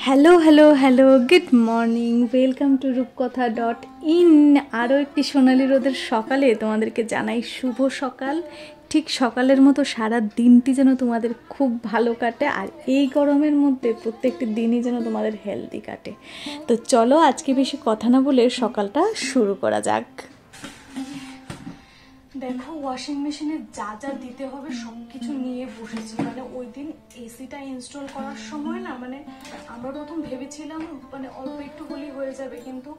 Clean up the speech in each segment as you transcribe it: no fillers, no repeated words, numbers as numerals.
Hello hello hello, good morning, welcome to রূপকথা.in। আরও একটি সোনালি রোদের সকালে তোমাদেরকে জানাই শুভ সকাল। ঠিক সকালের মতো সারা দিনটি যেন তোমাদের খুব ভালো কাটে, আর এই গরমের মধ্যে প্রত্যেকটি দিনই যেন তোমাদের হেলদি কাটে। তো চলো আজকে বেশি কথা না বলে সকালটা শুরু করা যাক। দেখো, ওয়াশিং মেশিনে যা যা দিতে হবে সব কিছু নিয়ে বসেছি। মানে ওই দিন এসিটা ইনস্টল করার সময় না, মানে আমরা প্রথম ভেবেছিলাম মানে অল্প একটু হলেই হয়ে যাবে, কিন্তু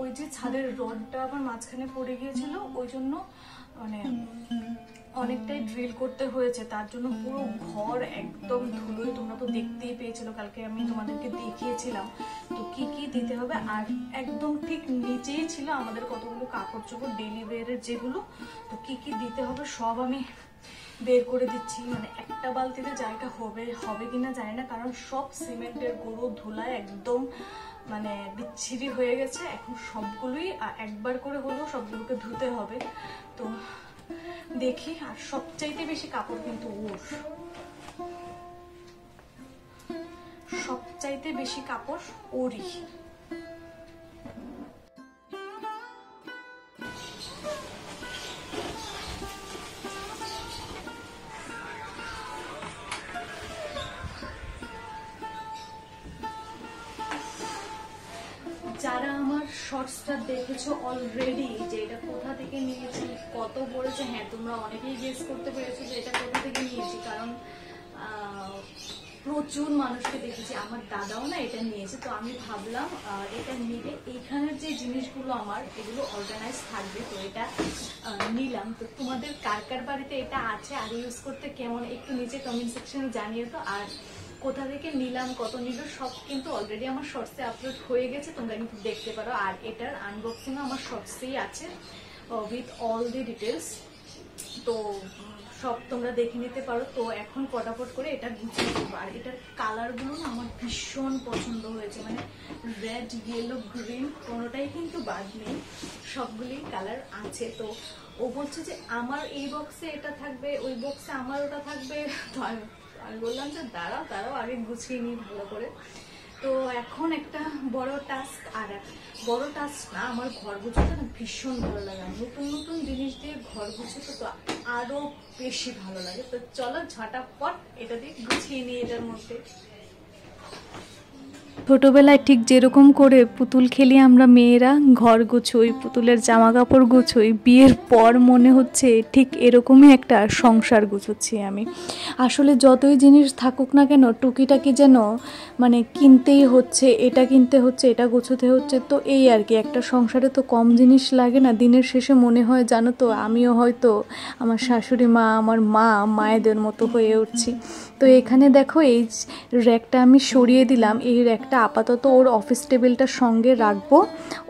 ওই যে ছাদের রডটা আবার মাঝখানে পড়ে গিয়েছিল, ওই জন্য মানে অনেকটাই ড্রিল করতে হয়েছে। তার জন্য পুরো ঘর একদম ধুলোয়, তোমরা তো দেখতেই পেয়েছিল, কালকে আমি তোমাদেরকে দেখিয়েছিলাম তো কি কি দিতে হবে। আর একদম ঠিক নিচেই ছিল আমাদের কতগুলো কাপড় চোপড় ডেইলি ওয়্যারের যেগুলো, তো কি কি দিতে হবে সব আমি বের করে দিচ্ছি। মানে একটা বালতিতে জায়গা হবে কিনা জানি না, কারণ সব সিমেন্টের গুঁড়ো ধুলায় একদম মানে বিচ্ছিরি হয়ে গেছে। এখন সবগুলোই একবার করে হলেও সবগুলোকে ধুতে হবে। তো দেখি। আর সবচাইতে বেশি কাপড় কিন্তু ওর, সবচাইতে বেশি কাপড় ওরই। যারা আমার শর্টসটা দেখেছো অলরেডি, যে এটা কোথা থেকে নিয়েছি, কত পড়েছে, হ্যাঁ তোমরা অনেকেই গেস করতে পেরেছো যে এটা কোথা থেকে নিয়েছি, কারণ প্রচুর মানুষকে দেখেছি। আমার দাদাও না এটা নিয়েছে, তো আমি ভাবলাম এটা নিলে এইখানের যে জিনিসগুলো আমার এগুলো অর্গানাইজ থাকবে, তো এটা নিলাম। তো তোমাদের কার কার বাড়িতে এটা আছে আর ইউজ করতে কেমন, একটু নিচে কমেন্ট সেকশনে জানিয়ে তো। আর কোথা থেকে নিলাম, কত নিল, সব কিন্তু অলরেডি আমার শর্টসে আপলোড হয়ে গেছে, তোমরা কিন্তু দেখতে পারো। আর এটার আনবক্সিংও আমার শর্টসেই আছে উইথ অল দি ডিটেলস, তো সব তোমরা দেখে নিতে পারো। তো এখন ফটাফট করে এটা গুছিয়ে দেবো। আর এটার কালারগুলো না আমার ভীষণ পছন্দ হয়েছে, মানে রেড, ইয়েলো, গ্রিন কোনোটাই কিন্তু বাদ নেই, সবগুলি কালার আছে। তো ও বলছে যে আমার এই বক্সে এটা থাকবে, ওই বক্সে আমার ওটা থাকবে। তো আমি বললাম যে দাঁড়াও আগে গুছিয়ে নিই ভালো করে। তো এখন একটা বড় টাস্ক, আর বড় টাস্ক না, আমার ঘর গুছাতে না ভীষণ ভালো লাগে। নতুন নতুন জিনিস দিয়ে ঘর গুছাতে তো আরো বেশি ভালো লাগে। তো চলো ঝটাপট এটা দিয়ে গুছিয়ে নিই এটার মধ্যে। ছোটোবেলায় ঠিক যেরকম করে পুতুল খেলি আমরা মেয়েরা, ঘর গুছোই, পুতুলের জামা কাপড় গুছোই, বিয়ের পর মনে হচ্ছে ঠিক এরকমই একটা সংসার গুছোচ্ছি আমি। আসলে যতই জিনিস থাকুক না কেন, টুকিটাকি যেন মানে কিনতেই হচ্ছে, এটা কিনতে হচ্ছে, এটা গুছোতে হচ্ছে। তো এই আর কি, একটা সংসারে তো কম জিনিস লাগে না। দিনের শেষে মনে হয় জানো তো, আমিও হয়তো আমার শাশুড়ি মা, আমার মায়েদের মতো হয়ে উঠছি। তো এখানে দেখো, এই র্যাকটা আমি সরিয়ে দিলাম। এই র্যাকটা আপাতত ওর অফিস টেবিলটার সঙ্গে রাখবো।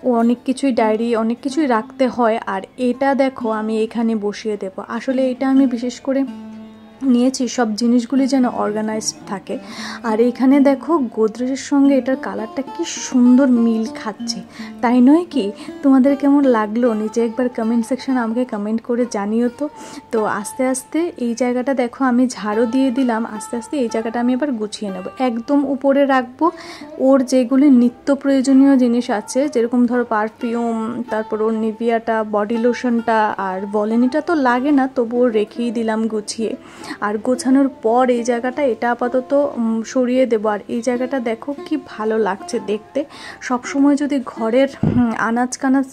ও অনেক কিছুই ডায়েরি, অনেক কিছুই রাখতে হয়। আর এটা দেখো আমি এখানে বসিয়ে দেব। আসলে এটা আমি বিশেষ করে নিয়েছি সব জিনিসগুলি যেন অর্গানাইজড থাকে। আর এইখানে দেখো গোদরেজের সঙ্গে এটার কালারটা কি সুন্দর মিল খাচ্ছে, তাই নয় কি? তোমাদের কেমন লাগলো নিচে একবার কমেন্ট সেকশনে আমাকে কমেন্ট করে জানিও তো। তো আস্তে আস্তে এই জায়গাটা দেখো আমি ঝাড়ু দিয়ে দিলাম, আস্তে আস্তে এই জায়গাটা আমি এবার গুছিয়ে নেব। একদম উপরে রাখবো ওর যেগুলি নিত্য প্রয়োজনীয় জিনিস আছে, যেরকম ধরো পারফিউম, তারপর ওর নিভিয়াটা, বডি লোশনটা, আর বলেনিটা তো লাগে না, তবুও রেখেই দিলাম গুছিয়ে। আর গোছানোর পর এই জায়গাটা এটা আপাতত সরিয়ে দেবো। আর এই জায়গাটা দেখো কি ভালো লাগছে দেখতে। সব সময় যদি ঘরের আনাজ কানাজ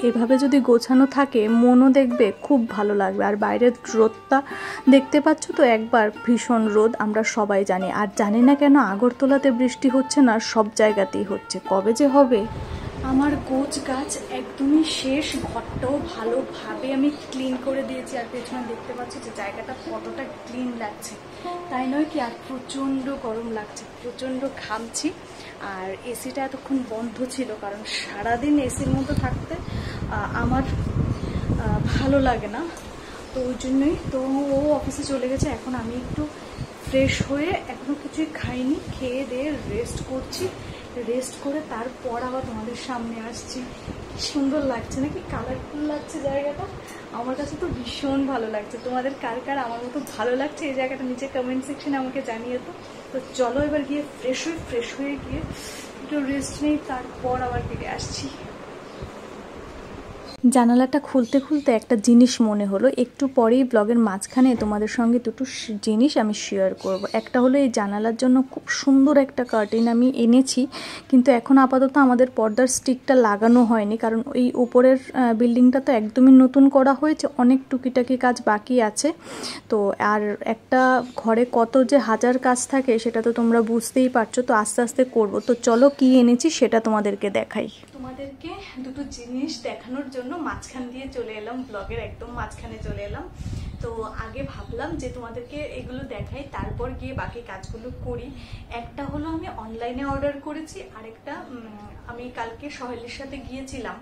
এভাবে যদি গোছানো থাকে, মনও দেখবে খুব ভালো লাগবে। আর বাইরের রোদটা দেখতে পাচ্ছ তো একবার, ভীষণ রোদ, আমরা সবাই জানি। আর জানি না কেন আগরতলাতে বৃষ্টি হচ্ছে না, সব জায়গাতেই হচ্ছে, কবে যে হবে। আমার গোছ গাছ একদমই শেষ, ঘরটাও ভালোভাবে আমি ক্লিন করে দিয়েছি। আর পেছনে দেখতে পাচ্ছি যে জায়গাটা কতটা ক্লিন লাগছে, তাই নয় কি? আর প্রচণ্ড গরম লাগছে, প্রচণ্ড ঘামছি। আর এসিটা এতক্ষণ বন্ধ ছিল, কারণ সারাদিন এসির মধ্যে থাকতে আমার ভালো লাগে না, তো ওই জন্যই। তো ও অফিসে চলে গেছে, এখন আমি একটু ফ্রেশ হয়ে, এখনও কিছুই খাইনি, খেয়ে দিয়ে রেস্ট করছি। রেস্ট করে তারপর আবার তোমাদের সামনে আসছি। কি সুন্দর লাগছে নাকি, কালারফুল লাগছে জায়গাটা। আমার কাছে তো ভীষণ ভালো লাগছে। তোমাদের কার কার আমার মতো ভালো লাগছে এই জায়গাটা নিচে কমেন্ট সেকশনে আমাকে জানিয়ে তো। তো চলো এবার গিয়ে ফ্রেশ হয়ে গিয়ে একটু রেস্ট নেই, তারপর আবার ফিরে আসছি। জানালাটা খুলতে খুলতে একটা জিনিস মনে হলো, একটু পরেই ব্লগের মাঝখানে তোমাদের সঙ্গে দুটো জিনিস আমি শেয়ার করব। একটা হলো এই জানালার জন্য খুব সুন্দর একটা কার্টেন আমি এনেছি, কিন্তু এখন আপাতত আমাদের পর্দার স্টিকটা লাগানো হয়নি, কারণ ওই উপরের বিল্ডিংটা তো একদমই নতুন করা হয়েছে, অনেক টুকিটাকি কাজ বাকি আছে। তো আর একটা ঘরে কত যে হাজার কাজ থাকে সেটা তো তোমরা বুঝতেই পারছো, তো আস্তে আস্তে করব। তো চলো কি এনেছি সেটা তোমাদেরকে দেখাই। তোমাদেরকে দুটো জিনিস দেখানোর জন্য মাঝখান দিয়ে চলে এলাম, ব্লগের একদম মাঝখানে চলে এলাম। তো আগে ভাবলাম যে তোমাদেরকে এগুলো দেখাই, তারপর গিয়ে বাকি কাজগুলো করি। একটা হলো আমি অনলাইনে অর্ডার করেছি, আরেকটা আমি কালকে সহেলের সাথে গিয়েছিলাম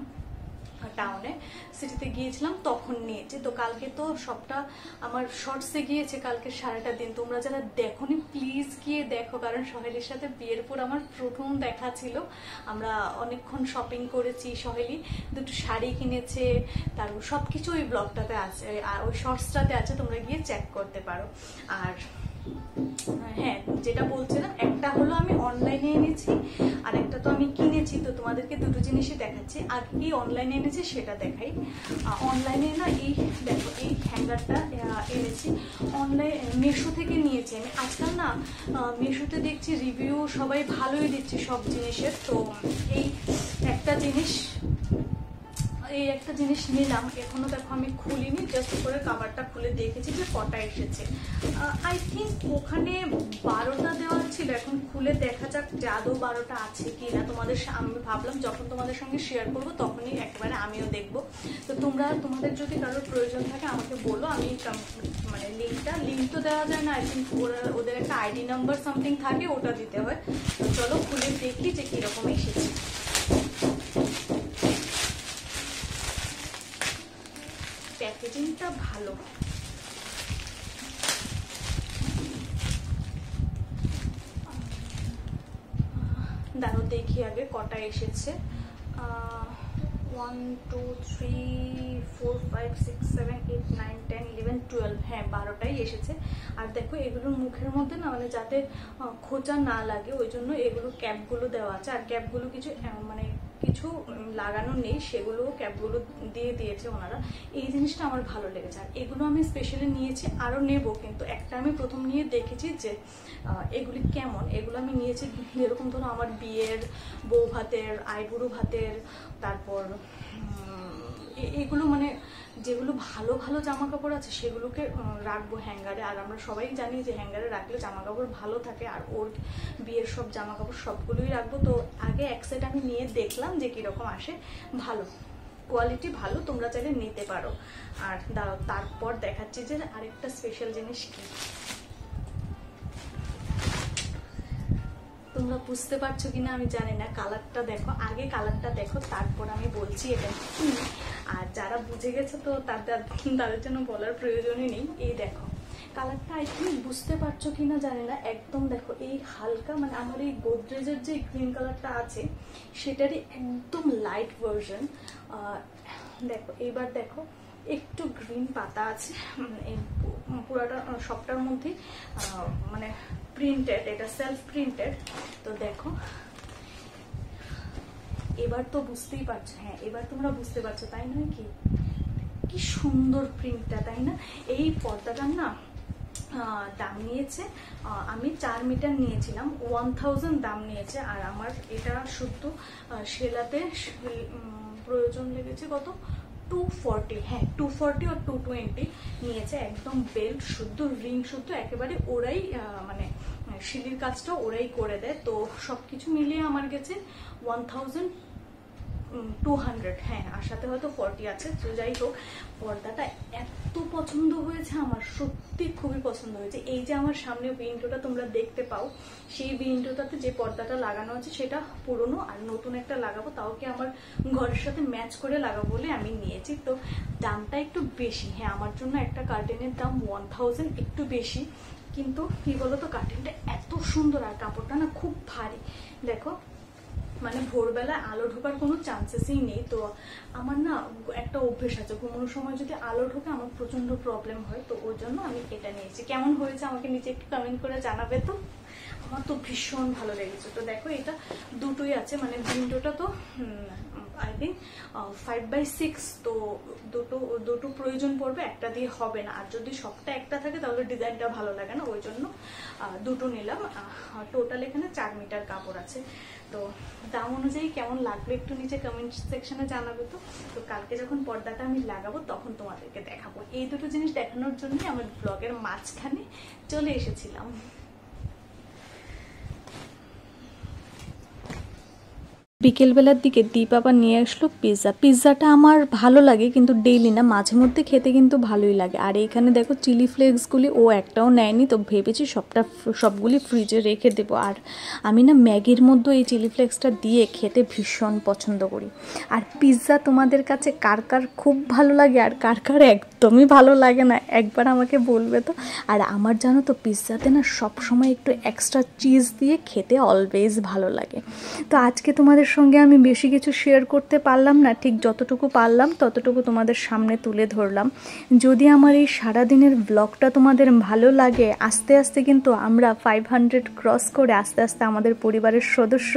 টাউনে, সিটিতে গিয়েছিলাম, তখন নিয়েছি। তো কালকে তো সবটা আমার শর্টসে গিয়েছে, কালকে সারাটা দিন। তোমরা যারা দেখোনি প্লিজ গিয়ে দেখো, কারণ সহেলির সাথে বিয়ের পর আমার প্রথম দেখা ছিল। আমরা অনেকক্ষণ শপিং করেছি, সহেলি দুটো শাড়ি কিনেছে, তারপর সবকিছু ওই ব্লগটাতে আছে, আর ওই শর্টসটাতে আছে, তোমরা গিয়ে চেক করতে পারো। আর হ্যাঁ, যেটা বলছিলাম, একটা হলো আমি অনলাইনে এনেছি, আর একটা তো আমি কিনেছি। তো তোমাদেরকে দুটো জিনিসই দেখাচ্ছি। আগে কি অনলাইনে এনেছি সেটা দেখাই। অনলাইনে না এই দেখো এই হ্যাঙ্গারটা এনেছি, মিশো থেকে নিয়েছি আমি। আজকাল না মিশোতে দেখছি রিভিউ সবাই ভালোই দিচ্ছে সব জিনিসের। তো এই একটা জিনিস নিলাম, এখনো দেখো আমি খুলিনি, জাস্ট করে কাভারটা খুলে দেখেছি যে কটা এসেছে। আই থিঙ্ক ওখানে 12টা দেওয়া ছিল, এখন খুলে দেখা যাক যে আদৌ 12টা আছে কি না। আমি ভাবলাম যখন তোমাদের সঙ্গে শেয়ার করবো তখনই একেবারে আমিও দেখবো। তো তোমাদের যদি কারোর প্রয়োজন থাকে আমাকে বলো, আমি মানে লিঙ্ক তো দেওয়া যায় না, আই থিঙ্ক ওদের একটা আইডি নাম্বার সামথিং থাকে, ওটা দিতে হয়। তো চলো খুলে দেখি যে কিরকম এসেছে। প্যাকেজিংটা ভালো, দাঁড়ো দেখি আগে কটা এসেছে। 1 2 3 4 5 6 7 8 9 10 11 12, হ্যাঁ 12টাই এসেছে। আর দেখো এগুলোর মুখের মধ্যে না মানে যাতে খোঁচা না লাগে ওই জন্য এগুলো ক্যাপগুলো দেওয়া আছে, আর ক্যাপগুলো কিছু লাগানো নেই, সেগুলো ক্যাপগুলো দিয়ে দিয়েছে ওনারা। এই জিনিসটা আমার ভালো লেগেছে। আর এগুলো আমি স্পেশালি নিয়েছি, আরও নেব, কিন্তু একটা আমি প্রথম নিয়ে দেখেছি যে এগুলি কেমন। এগুলো আমি নিয়েছি যেরকম ধরো আমার বিয়ের, বউ ভাতের, আইবুড়ো ভাতের, তারপর এগুলো মানে যেগুলো ভালো ভালো জামা কাপড় আছে সেগুলোকে রাখবো হ্যাঙ্গারে। আর আমরা সবাই জানি যে হ্যাঙ্গারে রাখলে জামা কাপড় ভালো থাকে, আর ওর বিয়ের সব জামা কাপড় সবগুলোই রাখবো। তো আগে এক সেট আমি নিয়ে দেখলাম যে কিরকম আসে, ভালো কোয়ালিটি ভালো, তোমরা চাইলে নিতে পারো। আর দাঁড়াও তারপর দেখাচ্ছি যে আরেকটা স্পেশাল জিনিস কি। তোমরা বুঝতে পারছো কিনা আমি জানি না, কালারটা দেখো, আগে কালারটা দেখো, তারপর আমি বলছি এটা কি। আর যারা বুঝে গেছে তো তাদের জন্য বলার প্রয়োজনই নেই। এই দেখো কালারটা, আই থিঙ্ক বুঝতে পারছো কিনা জানি না, একদম দেখো এই হালকা মানে আমার এই গোদরেজের যে গ্রিন কালারটা আছে সেটারই একদম লাইট ভার্সন। দেখো এইবার দেখো একটু গ্রিন পাতা আছে, পুরাটা সবটার মধ্যে মানে প্রিন্টেড, এটা সেলফ প্রিন্টেড। তো দেখো এবার তো বুঝতেই পারছো, হ্যাঁ এবার তোমরা বুঝতে পারছো তাই নয় কি সুন্দর প্রিন্টটা, তাই না? এই পর্দাটার না দাম নিয়েছে, আমি 4 মিটার নিয়েছিলাম, 1000 দাম নিয়েছে। আর আমার এটা শুদ্ধ সেলাতে প্রয়োজন লেগেছে কত, 240, হ্যাঁ 240 আর 220 নিয়েছে। একদম বেল্ট শুদ্ধ, রিং শুদ্ধ, একেবারে ওরাই মানে শিলির কাজটা ওরাই করে দেয়। তো সবকিছু মিলিয়ে আমার গেছে 1200, হ্যাঁ আর সাথে হয়তো 40 আছে। তো যাই হোক, পর্দাটা এত পছন্দ হয়েছে আমার, সত্যি খুবই পছন্দ হয়েছে। এই যে আমার সামনে উইন্ডোটা তোমরা দেখতে পাও, সেই উইন্ডোটাতে যে পর্দাটা লাগানো আছে সেটা পুরনো, আর নতুন একটা লাগাবো, তাও কি আমার ঘরের সাথে ম্যাচ করে লাগাবো বলে আমি নিয়েছি। তো দামটা একটু বেশি, হ্যাঁ আমার জন্য একটা কার্টেনের দাম 1000 একটু বেশি, কিন্তু কি বলতো কার্টেনটা এত সুন্দর, আর কাপড়টা না খুব ভারী। দেখো মানে ভোরবেলা আলো ঢোকার কোনো চান্সেসই নেই। তো আমার না একটা অভ্যেস আছে, ঘুমানোর সময় যদি আলো ঢোকে আমার প্রচন্ড প্রবলেম হয়, তো ওই জন্য আমি এটা নিয়েছি। কেমন হয়েছে আমাকে নিচে একটু কমেন্ট করে জানাবে তো। আমার তো ভীষণ ভালো লেগেছে। তো দেখো এটা দুটোই আছে, মানে উইন্ডোটা তো আই থিঙ্ক 5/6, তো দুটো প্রয়োজন পড়বে, একটা দিয়ে হবে না। আর যদি সবটা একটা থাকে তাহলে ডিজাইনটা ভালো লাগে না, ওই জন্য দুটো নিলাম। টোটাল এখানে 4 মিটার কাপড় আছে। তো দাম অনুযায়ী কেমন লাগবে একটু নিচে কমেন্ট সেকশনে জানাবে। তো কালকে যখন পর্দাটা আমি লাগাবো তখন তোমাদেরকে দেখাবো। এই দুটো জিনিস দেখানোর জন্য আমার ব্লগের মাঝখানে চলে এসেছিলাম। বিকেলবেলার দিকে দীপ আবার নিয়ে আসলো পিৎজাটা আমার ভালো লাগে, কিন্তু ডেইলি না, মাঝে মধ্যে খেতে কিন্তু ভালোই লাগে। আর এখানে দেখো চিলি ফ্লেক্সগুলি ও একটাও নেয়নি, তো ভেবেছি সবগুলি ফ্রিজে রেখে দেবো। আর আমি না ম্যাগির মধ্যে এই চিলি ফ্লেক্সটা দিয়ে খেতে ভীষণ পছন্দ করি। আর পিৎজা তোমাদের কাছে কার কার খুব ভালো লাগে আর কার কার একদমই ভালো লাগে না, একবার আমাকে বলবে তো। আর আমার জানো তো পিৎজাতে না সবসময় একটু এক্সট্রা চিজ দিয়ে খেতে অলওয়েজ ভালো লাগে। তো আজকে তোমাদের সঙ্গে আমি বেশি কিছু শেয়ার করতে পারলাম না, ঠিক যতটুকু পারলাম ততটুকু তোমাদের সামনে তুলে ধরলাম। যদি আমার এই সারাদিনের ব্লগটা তোমাদের ভালো লাগে, আস্তে আস্তে কিন্তু আমরা 500 ক্রস করে আস্তে আস্তে আমাদের পরিবারের সদস্য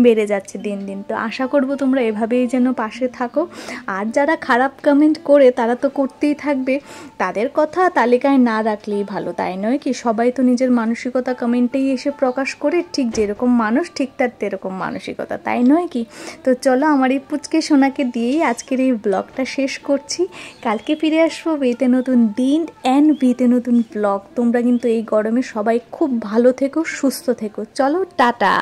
বেড়ে যাচ্ছে দিন দিন। তো আশা করব তোমরা এভাবেই যেন পাশে থাকো। আর যারা খারাপ কমেন্ট করে তারা তো করতেই থাকবে, তাদের কথা তালিকায় না রাখলেই ভালো, তাই নয় কি? সবাই তো নিজের মানসিকতা কমেন্টেই এসে প্রকাশ করে, ঠিক যেরকম মানুষ ঠিক তার তেরকম মানসিকতা, তাই নয় কি? তো চলো আমার এই পুচকে সোনাকে দিয়েই আজকের এই ব্লগটা শেষ করছি। কালকে ফিরে আসবো বিতে নতুন দিন অ্যান্ড বিতে নতুন ব্লগ। তোমরা কিন্তু এই গরমে সবাই খুব ভালো থেকো, সুস্থ থেকো। চলো টাটা।